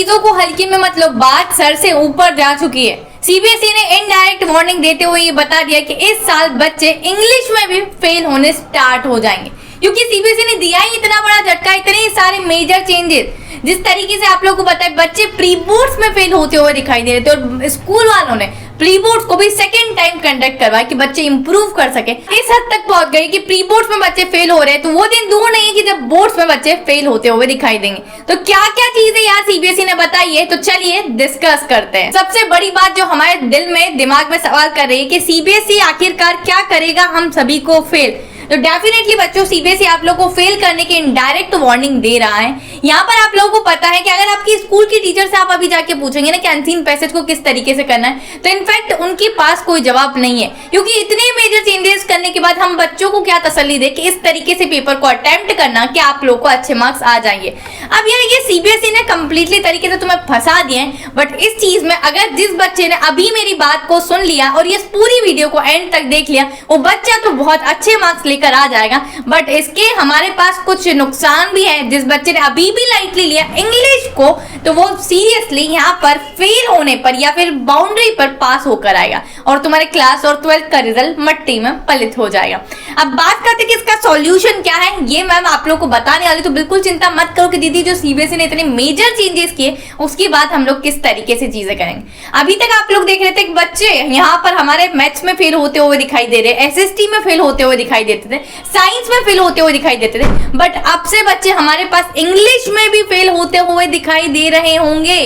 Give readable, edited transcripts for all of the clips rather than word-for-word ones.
चीजों को हल्के में मत लो, बात सर से ऊपर जा चुकी है। सीबीएसई ने इनडायरेक्ट वार्निंग देते हुए ये बता दिया कि इस साल बच्चे इंग्लिश में भी फेल होने स्टार्ट हो जाएंगे, क्योंकि सीबीएसई ने दिया ही इतना बड़ा झटका, इतने सारे मेजर चेंजेस। जिस तरीके से आप लोगों को पता है बच्चे प्री बोर्ड्स में फेल होते हुए दिखाई दे रहे थे और स्कूल वालों ने प्री बोर्ड्स को भी सेकेंड टाइम कंडक्ट करवाया कि बच्चे इंप्रूव कर सके। इस हद तक पहुंच गए कि प्री बोर्ड्स में बच्चे फेल हो रहे हैं, तो वो दिन दूर नहीं है कि जब बोर्ड्स में बच्चे फेल होते हुए दिखाई देंगे। तो क्या क्या चीजें यहाँ सीबीएसई ने बताई है, तो चलिए डिस्कस करते हैं। सबसे बड़ी बात जो हमारे दिल में दिमाग में सवाल कर रही है कि सीबीएसई आखिरकार क्या करेगा हम सभी को फेल। तो डेफिनेटली बच्चों सीबीएसई आप लोगों को फेल करने की इनडायरेक्ट वार्निंग दे रहा है। यहाँ पर आप लोगों को पता है कि अगर आपकी स्कूल की टीचर से आप अभी जाके पूछेंगे ना कि अनसीन पैसेज को किस तरीके से करना है, तो इनफैक्ट उनके पास कोई जवाब नहीं है, क्योंकि इतने मेजर चेंजेस करने के बाद हम बच्चों को क्या तसल्ली दे कि इस तरीके से पेपर को अटेम्प्ट करना कि आप लोग को अच्छे मार्क्स आ जाएंगे। अब यार ये सीबीएसई ने कंप्लीटली तरीके से तुम्हें फंसा दिए हैं। बट इस चीज में अगर जिस बच्चे ने अभी मेरी बात को सुन लिया और ये पूरी वीडियो को एंड तक देख लिया, वो बच्चा तो बहुत अच्छे मार्क्स लेकर आ जाएगा। बट इसके हमारे पास कुछ नुकसान भी है। जिस बच्चे ने अभी भी लाइटली लिया इंग्लिश को, तो वो सीरियसली यहाँ पर फेल होने पर या फिर बाउंड्री पर पास होकर आएगा और तुम्हारे क्लास और 12th का रिजल्ट मट्टी में पलित हो जाएगा। अब बात करते कि इसका सॉल्यूशन क्या है, ये मैम आप लोग को बताने वाली, तो बिल्कुल चिंता मत करो कि दीदी जो सीबीएसई ने इतने मेजर चेंजेस किए उसके बाद हम लोग किस तरीके से चीजें करेंगे। अभी तक आप लोग देख रहे थे कि बच्चे यहाँ पर हमारे मैथ्स में फेल होते हुए दिखाई दे रहे, एसएसटी में फेल होते हुए दिखाई देते थे, साइंस में फेल होते हुए दिखाई देते थे। बट अब से बच्चे हमारे पास इंग्लिश में भी फेल होते हुए दिखाई दे रहे होंगे,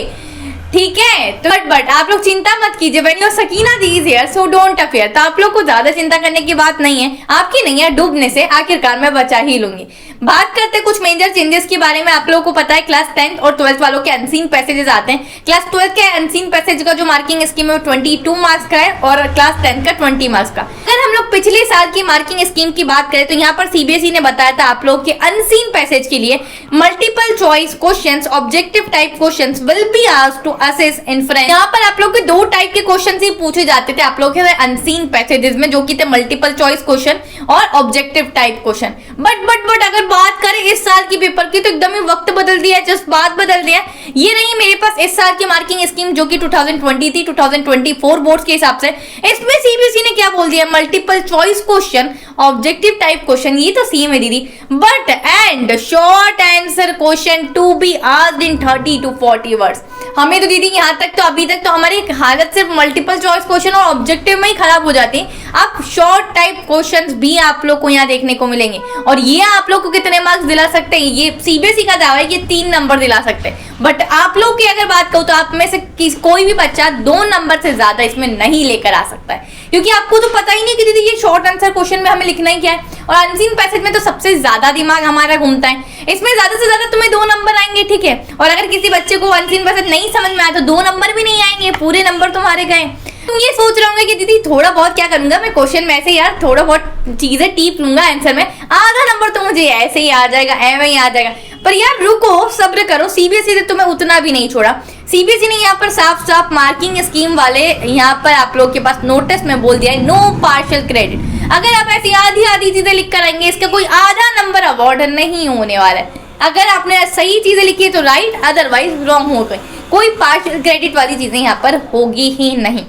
ठीक है। तो बट आप लोग चिंता मत कीजिए, when your Sakina the is here so don't affair. तो आप लोग को ज्यादा चिंता करने की बात नहीं है, आपकी नहीं है, डूबने से आखिरकार मैं बचा ही लूंगी। बात करते कुछ मेजर चेंजेस के बारे में। आप लोगों को पता है क्लास 10th और 12th वालों के अनसीन पैसेजेस आते हैं। क्लास 12th के अनसीन पैसेज का जो मार्किंग स्कीम है 22 मार्क्स का है और क्लास 10th का 20 मार्क्स का। अगर हम लोग पिछले साल की मार्किंग स्कीम की बात करें तो यहाँ पर सीबीएसई ने बताया था आप लोग के अनसीन पैसेज के लिए multiple choice questions, objective type questions will be asked to assess inference. यहाँ पर आप लोग के दो टाइप के क्वेश्चन ही पूछे जाते थे आप लोग के अनसीन पैसेजेस में, जो कि थे मल्टीपल चॉइस क्वेश्चन और ऑब्जेक्टिव टाइप क्वेश्चन। बट अगर बात करें इस साल की पेपर की, तो एकदम ही वक्त बदल दिया, जस्ट बात बदल दिया। ये नहीं मेरे पास इस साल की मार्किंग स्कीम जो कि 2020 थी 2024 बोर्ड के हिसाब से, इसमें सीबीएसई ने क्या बोल दिया, multiple choice question, objective type question, ये तो सेम है दीदी, but and short answer question to be asked in 30 to 40 words. हमें तो दीदी यहाँ तक तो अभी तक तो हमारी हालत सिर्फ मल्टीपल चॉइस क्वेश्चन और ऑब्जेक्टिव में ही खराब हो जाती है। अब शॉर्ट टाइप क्वेश्चंस भी आप लोग को यहाँ देखने को मिलेंगे और ये आप लोग को कितने मार्क्स दिला सकते हैं, ये सीबीएसई का दावा है कि 3 नंबर दिला सकते हैं। बट आप लोग की अगर बात करूँ तो आप में से कोई भी बच्चा 2 नंबर से ज्यादा इसमें नहीं लेकर आ सकता है, क्योंकि आपको तो पता ही नहीं कि दीदी ये शॉर्ट आंसर क्वेश्चन में हमें लिखना ही क्या है। और अनसीन पैसेज में तो सबसे ज्यादा दिमाग हमारा घूमता है, इसमें ज्यादा से ज्यादा तुम्हें 2 नंबर आएंगे, ठीक है। और अगर किसी बच्चे को अनसीन पैसेज नहीं समझ में आया तो 2 नंबर भी नहीं आएंगे, पूरे नंबर तुम्हारे गए। तुम ये सोच रहे होंगे कि दीदी थोड़ा बहुत क्या करूंगा मैं क्वेश्चन में, ऐसे यार थोड़ा बहुत चीजें टीप लूंगा आंसर में, आधा नंबर तो मुझे ऐसे ही आ जाएगा, ऐसे ही आ जाएगा। पर यार रुको, सब्र करो, सीबीएसई ने तुम्हें उतना भी नहीं छोड़ा। सीबीएसई ने यहाँ पर साफ साफ मार्किंग स्कीम वाले यहाँ पर आप लोग के पास नोटिस में बोल दिया है, नो पार्शियल क्रेडिट। अगर आप ऐसी आधी चीजें लिख कर आएंगे, इसका कोई आधा नंबर अवार्ड नहीं होने वाला है। अगर आपने सही चीजें लिखी है तो राइट, अदरवाइज रॉन्ग हो गई, कोई पार्शियल क्रेडिट वाली चीजें यहाँ पर होगी ही नहीं।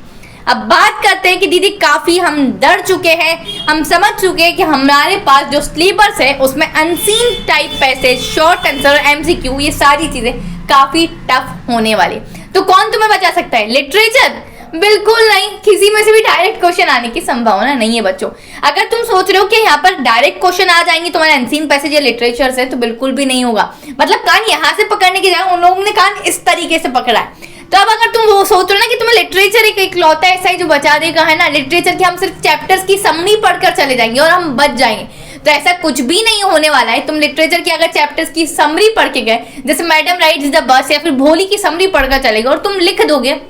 अब बात करते हैं कि दीदी काफी हम डर चुके हैं, हम समझ चुके हैं कि हमारे पास जो सिलेबस है उसमें unseen type passage, short answer, MCQ, ये सारी चीजें काफी टफ होने वाली। तो कौन तुम्हें बचा सकता है, लिटरेचर? बिल्कुल नहीं, किसी में से भी डायरेक्ट क्वेश्चन आने की संभावना नहीं है बच्चों। अगर तुम सोच रहे हो कि यहाँ पर डायरेक्ट क्वेश्चन आ जाएंगे तुम्हारे अनसीन पैसेज या लिटरेचर से, तो बिल्कुल भी नहीं होगा। मतलब कान यहाँ से पकड़ने की जगह उन लोगों ने कान इस तरीके से पकड़ा है। तो अब अगर तुम वो सोच रहे हो ना कि तुम्हें लिटरेचर एक इकलौता ऐसा ही जो बचा देगा है ना, लिटरेचर की हम सिर्फ चैप्टर्स की समरी पढ़कर चले जाएंगे और हम बच जाएंगे, तो ऐसा कुछ भी नहीं होने वाला है। तुम लिटरेचर की अगर चैप्टर्स की समरी पढ़ के गए, जैसे मैडम राइट्स द बस या फिर भोली की समरी पढ़कर चलेगे और तुम लिख दोगे,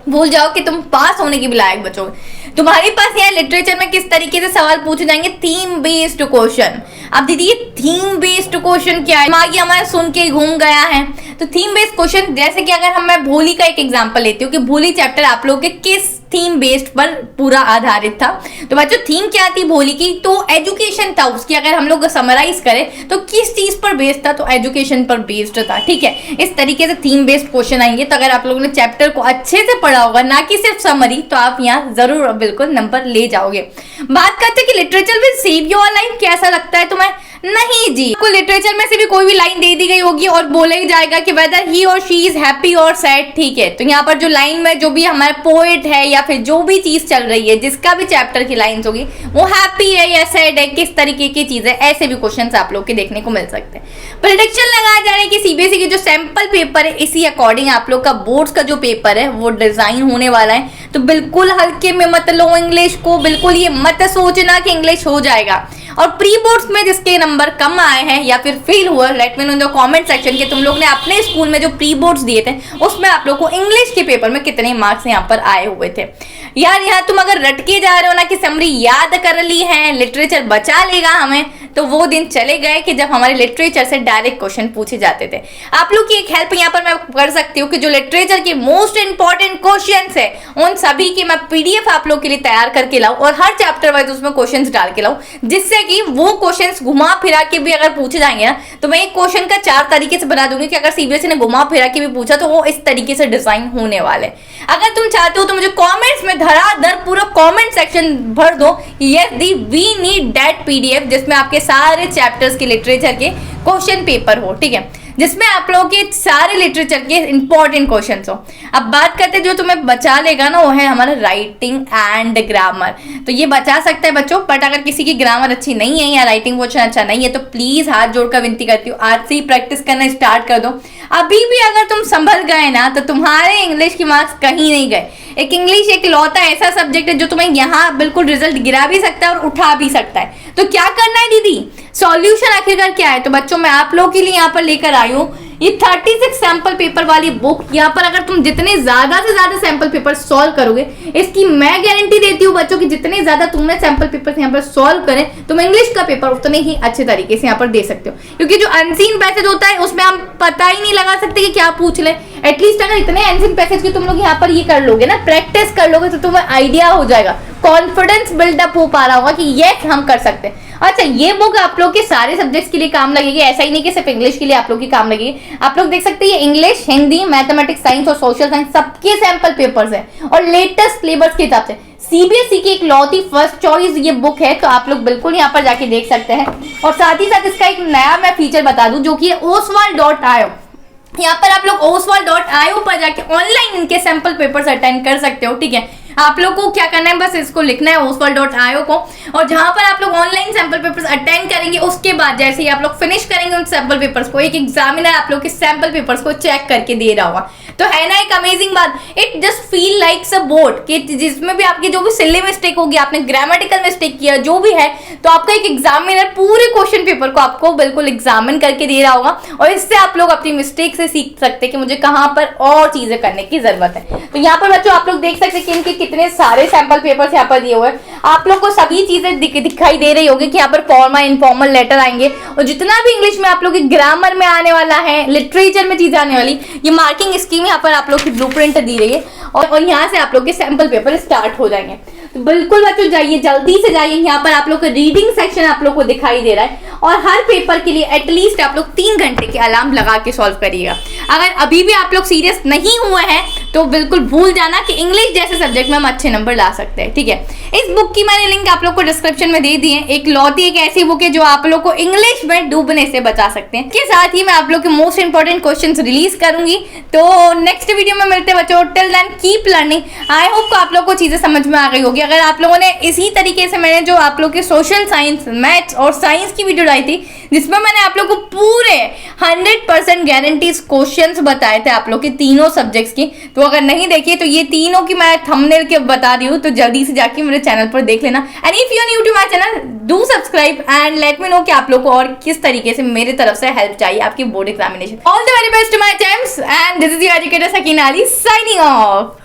भूल जाओ कि तुम पास होने के भी लायक बचोगे। तुम्हारे पास यहाँ लिटरेचर में किस तरीके से सवाल पूछे जाएंगे, थीम बेस्ड क्वेश्चन। अब दीदी ये थीम बेस्ड क्वेश्चन क्या है, दिमाग हमारा सुन के घूम गया है। तो थीम बेस्ड क्वेश्चन, जैसे कि अगर मैं भोली का एक एग्जांपल लेती हूँ कि भोली चैप्टर आप लोग के किस थीम बेस्ड पर पूरा आधारित था। तो बच्चों थीम क्या थी भोली की, तो एजुकेशन था उसकी। अगर हम लोग समराइज करें तो किस चीज पर बेस्ड था, तो एजुकेशन पर बेस्ड था। ठीक है, इस तरीके से थीम बेस्ड क्वेश्चन आएंगे। तो अगर आप लोगों ने चैप्टर को अच्छे से पढ़ा होगा, ना कि सिर्फ समरी, तो आप यहाँ जरूर बिल्कुल नंबर ले जाओगे। बात करते हैं कि literature will save your life, कैसा लगता है तुम्हें? नहीं जी, आपको लिटरेचर में से भी कोई भी लाइन दे दी गई होगी और बोला ही जाएगा कि वेदर ही और शी इज हैप्पी और सैड। ठीक है, तो यहाँ पर जो लाइन में जो भी हमारा पोएट है या फिर जो भी चीज चल रही है, जिसका भी चैप्टर की लाइंस होगी, वो हैप्पी है या सैड है, किस तरीके की चीज है, ऐसे भी क्वेश्चंस आप लोग के देखने को मिल सकते हैं। प्रेडिक्शन लगाया जा रहा है कि सीबीएसई के जो सैंपल पेपर है, इसी अकॉर्डिंग आप लोग का बोर्ड्स का जो पेपर है वो डिजाइन होने वाला है। तो बिल्कुल हल्के में मत लो इंग्लिश को, बिल्कुल ये मत सोचना कि इंग्लिश हो जाएगा। और प्री बोर्ड्स में जिसके नंबर कम आए हैं या फिर फेल हुआ, late me no in the comment section के तुम लोग ने अपने स्कूल में जो प्री बोर्ड्स दिए थे उसमें आप लोग को इंग्लिश के पेपर में कितने मार्क्स यहाँ पर आए हुए थे। यार यहाँ तुम अगर रटके जा रहे हो ना कि समरी याद कर ली है, लिटरेचर बचा लेगा हमें, तो वो दिन चले गए कि जब हमारे लिटरेचर से डायरेक्ट क्वेश्चन पूछे जाते थे। आप लोग की एक हेल्प यहाँ पर मैं कर सकती हूँ कि जो लिटरेचर के मोस्ट इंपॉर्टेंट क्वेश्चंस है उन सभी की मैं पीडीएफ आप लोग के लिए तैयार करके लाऊं और हर चैप्टर वाइज उसमें क्वेश्चंस डाल के लाऊं, जिससे कि वो क्वेश्चंस घुमा फिरा के भी अगर पूछे जाएंगे ना, तो मैं एक क्वेश्चन का 4 तरीके से बना दूंगी कि अगर सीबीएसई ने घुमा फिरा के भी पूछा तो वो इस तरीके से डिजाइन होने वाले। अगर तुम चाहते हो तो मुझे कमेंट्स में धड़ाधड़ पूरा कमेंट सेक्शन भर दो, यस दी वी नीड दैट पीडीएफ, जिसमें आपके सारे चैप्टर्स के लिटरेचर के क्वेश्चन पेपर हो। ठीक है, जिसमें आप लोगों के सारे लिटरेचर के इंपॉर्टेंट क्वेश्चंस हो। अब बात करते हैं जो तुम्हें बचा लेगा ना, वो है हमारा राइटिंग एंड ग्रामर। तो ये बचा सकता है बच्चों, बट अगर किसी की ग्रामर अच्छी नहीं है या राइटिंग क्वेश्चन अच्छा नहीं है, तो प्लीज हाथ जोड़कर विनती करती हूँ आज से ही प्रैक्टिस करना स्टार्ट कर दो। अभी भी अगर तुम संभल गए ना, तो तुम्हारे इंग्लिश के मार्क्स कहीं नहीं गए। एक इंग्लिश एक लौता ऐसा सब्जेक्ट है जो तुम्हें यहाँ बिल्कुल रिजल्ट गिरा भी सकता है और उठा भी सकता है। तो क्या करना है दीदी, सॉल्यूशन आखिरकार क्या है? तो बच्चों मैं आप लोगों के लिए यहाँ पर लेकर आई हूँ ये 36 सैंपल पेपर वाली बुक। यहाँ पर अगर तुम जितने ज्यादा से ज्यादा सैंपल पेपर सॉल्व करोगे, इसकी मैं गारंटी देती हूँ बच्चों कि जितने ज्यादा तुमने सैंपल पेपर यहाँ पर सॉल्व करें, तुम इंग्लिश का पेपर उतने ही अच्छे तरीके से यहाँ पर दे सकते हो। क्योंकि जो अनसीन पैसेज होता है उसमें हम पता ही नहीं लगा सकते कि क्या पूछ ले। एटलीस्ट अगर इतने अनसीन पैसेज की तुम लोग यहाँ पर ये कर लोगे ना, प्रैक्टिस कर लोगे, तो तुम्हें आइडिया हो जाएगा, कॉन्फिडेंस बिल्डअप हो पा रहा होगा कि यस हम कर सकते हैं। अच्छा, ये बुक आप लोग के सारे सब्जेक्ट्स के लिए काम लगेगी, ऐसा ही नहीं कि सिर्फ इंग्लिश के लिए आप लोग की काम लगेगी। आप लोग देख सकते हैं ये इंग्लिश, हिंदी, मैथमेटिक्स, साइंस और सोशल साइंस सबके सैंपल पेपर्स हैं और लेटेस्ट सिलेबस के हिसाब से सीबीएसई की एक लौती फर्स्ट चॉइस ये बुक है। तो आप लोग बिल्कुल यहाँ पर जाके देख सकते हैं। और साथ ही साथ इसका एक नया मैं फीचर बता दूं, जो कि है oswald.io। यहाँ पर आप लोग oswald.io पर जाके ऑनलाइन इनके सैंपल पेपर्स अटेंड कर सकते हो। ठीक है, आप लोग को क्या करना है, बस इसको लिखना है oswald.io को, और जहां पर आप लोग ऑनलाइन सैंपल पेपर्स अटेंड करेंगे, उसके बाद जैसे ही आप लोग फिनिश करेंगे उन सैंपल पेपर्स को, एक एग्जामिनर आप लोग के सैंपल पेपर्स को चेक करके दे रहा होगा। तो है ना एक अमेजिंग बात, it just feel likes a board कि जिसमें भी आपकी जो भी सिली मिस्टेक होगी, आपने ग्रामेटिकल मिस्टेक किया जो भी है, तो आपका एक एग्जामिनर पूरे क्वेश्चन पेपर को आपको बिल्कुल एग्जामिन करके दे रहा होगा। और इससे आप लोग अपनी मिस्टेक से सीख सकते हैं कि मुझे कहाँ पर और चीजें करने की जरूरत है। तो यहाँ पर बच्चों आप लोग देख सकते हैं कि इनके कितने सारे सैंपल पेपर्स यहाँ पर दिए हुए हैं। आप लोग को सभी चीजें दिखाई दे रही होगी कि यहाँ पर फॉर्मल इनफॉर्मल लेटर आएंगे, और जितना भी इंग्लिश में आप लोग के ग्रामर में आने वाला है, लिटरेचर में चीजें आने वाली, ये मार्किंग स्कीम यहाँ पर आप लोग की ब्लूप्रिंट दी रही है, और यहाँ से आप लोग के सैंपल पेपर स्टार्ट हो जाएंगे। तो बिल्कुल बच्चों जाइए, जल्दी से जाइए। यहाँ पर आप लोग का रीडिंग सेक्शन आप लोग को दिखाई दे रहा है, और हर पेपर के लिए एटलीस्ट आप लोग 3 घंटे के अलार्म लगा के सॉल्व करिएगा। अगर अभी भी आप लोग सीरियस नहीं हुए हैं तो बिल्कुल भूल जाना कि इंग्लिश जैसे सब्जेक्ट में हम अच्छे नंबर ला सकते हैं। ठीक है, इस बुक की मैंने लिंक आप लोग को डिस्क्रिप्शन में दे दी है। एक लौती एक ऐसी बुक है जो आप लोग को इंग्लिश में डूबने से बचा सकते हैं। इसके साथ ही मैं आप लोग के मोस्ट इंपॉर्टेंट क्वेश्चंस रिलीज करूंगी। तो नेक्स्ट वीडियो में मिलते हैं बच्चों। Till then keep learning. I hope आप लोग को चीजें समझ में आ गई होगी। अगर आप लोगों ने इसी तरीके से, मैंने जो आप लोग के सोशल साइंस, मैथ्स और साइंस की वीडियो डाली थी, जिसमें मैंने आप लोग को पूरे 100% गारंटीज क्वेश्चंस बताए थे आप लोग के तीनों सब्जेक्ट्स की, तो अगर नहीं देखिए तो ये तीनों की मैं थंबनेल के बता रही हूँ, तो जल्दी से जाके मेरे चैनल पर देख लेना। And if you are new to my channel, do subscribe and let me know कि आप लोग को और किस तरीके से मेरे तरफ से हेल्प चाहिए आपकी board examination. All the very best to my times and this is your educator Sakina Ali signing of.